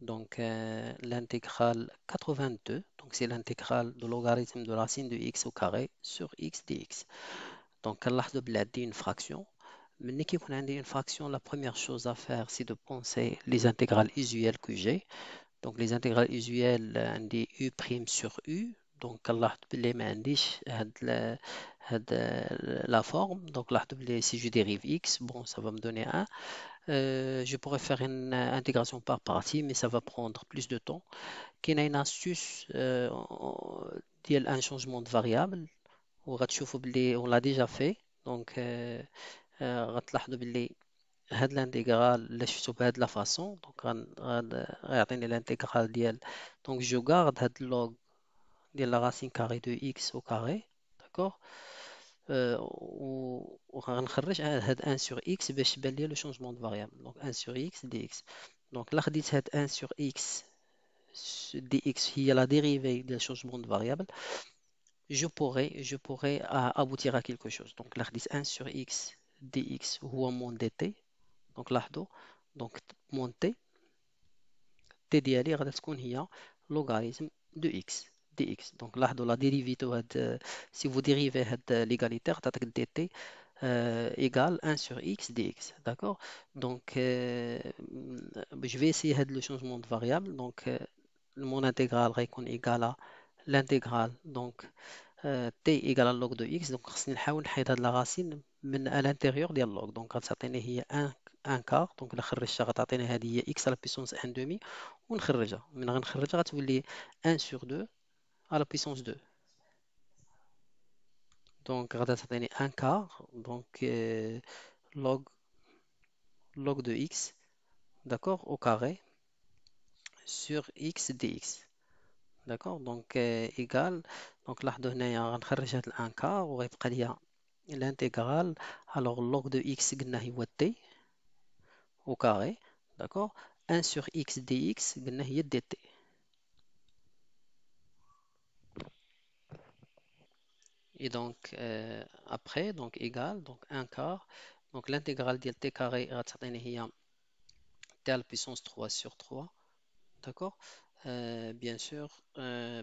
Donc, l'intégrale 82, donc c'est l'intégrale de logarithme de racine de x au carré sur x dx. Donc, كنلاحظوا بلي عندي une fraction. ملي كيكون عندي une fraction, la première chose à faire, c'est de penser les intégrales usuelles que j'ai. Donc, les intégrales usuelles, عندي u prime sur u. Donc, كنلاحظ بلي ما عنديش la forme. Donc, لاحظوا بلي si je dérive x, bon, ça va me donner 1. Je pourrais faire une intégration par partie, mais ça va prendre plus de temps. كاين une astuce ديال un changement de variable وغتشوفوا باللي on l'a déjà fait. Donc غتلاحظوا باللي هاد الانتجرال اللي شفتو بهاد لا فاصون دونك غيعطيني الانتجرال ديال دونك جو غارد هاد اللوغ ديال لا راسين كاري دو اكس او كاري داكوغ وغنخرج هاد 1 sur x باش تبان لي لو شونجمون دو فاريابل دونك 1 sur x dx دونك لا خديت هاد 1 sur x dx هي لا dérivée ديال changement de variable je pourrais aboutir à quelque chose donc là خديت 1 sur x dx هو mon dt donc لاحظوا donc mon t ديالي غادي تكون هي logarithme de x dx donc لاحظوا la dérivée هاد si vous dérivez هاد l'égalité غتعطيك dt égale 1 sur x dx d'accord donc je vais essayer le changement de variable donc mon intégrale غيكون égal à l'intégrale donc t égale à log de x donc خصني نحاول نحيد هاد لا راسين من à l'intérieur ديال log donc غتعطيني هي 1 quart donc الا خرجتها غتعطيني هذه هي x à la puissance 1 demi ونخرجها من غنخرجها غتولي 1 sur 2 à la puissance 2 donc غادا تعطيني 1 quart donc log de x d'accord au carré sur x dx d'accord donc égal donc لاحظوا هنايا غنخرج هاد الان كار وغيبقى ليا l'intégrale alors log de x قلنا هو t au carré d'accord 1 sur x dx قلنا هي dt et donc après donc égal donc 1 quart donc l'intégrale ديال t carré غتعطيني هي t à la puissance 3 sur 3 d'accord bien sûr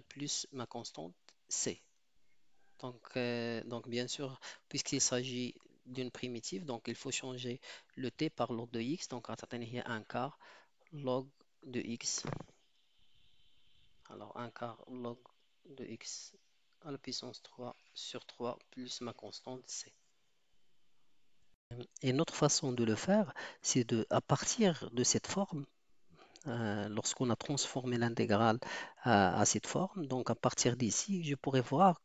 plus ma constante c. Donc, bien sûr, puisqu'il s'agit d'une primitive, donc il faut changer le t par log de x. Donc, il y a un quart log de x. Alors, un quart log de x à la puissance 3 sur 3 plus ma constante c. Et une autre façon de le faire, c'est à partir de cette forme, lorsqu'on a transformé l'intégrale à cette forme, donc à partir d'ici, je pourrais voir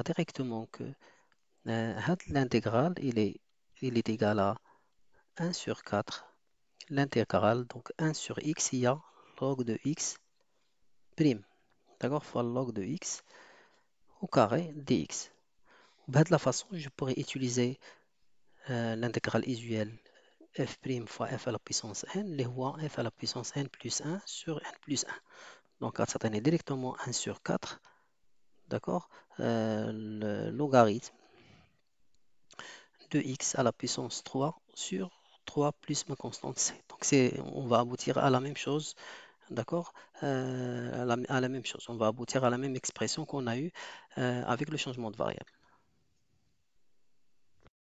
directement que l'intégrale, il est égal à 1 sur 4. L'intégrale, donc 1 sur x, il y a log de x prime. D'accord, fois log de x au carré dx. De la façon, je pourrais utiliser l'intégrale usuelle f' fois f à la puissance n, les rois f à la puissance n plus 1 sur n plus 1. Donc, ça donne directement 1 sur 4. D'accord, le logarithme de x à la puissance 3 sur 3 plus ma constante c. Donc on va aboutir à la même chose, d'accord, à la même chose. On va aboutir à la même expression qu'on a eue avec le changement de variable.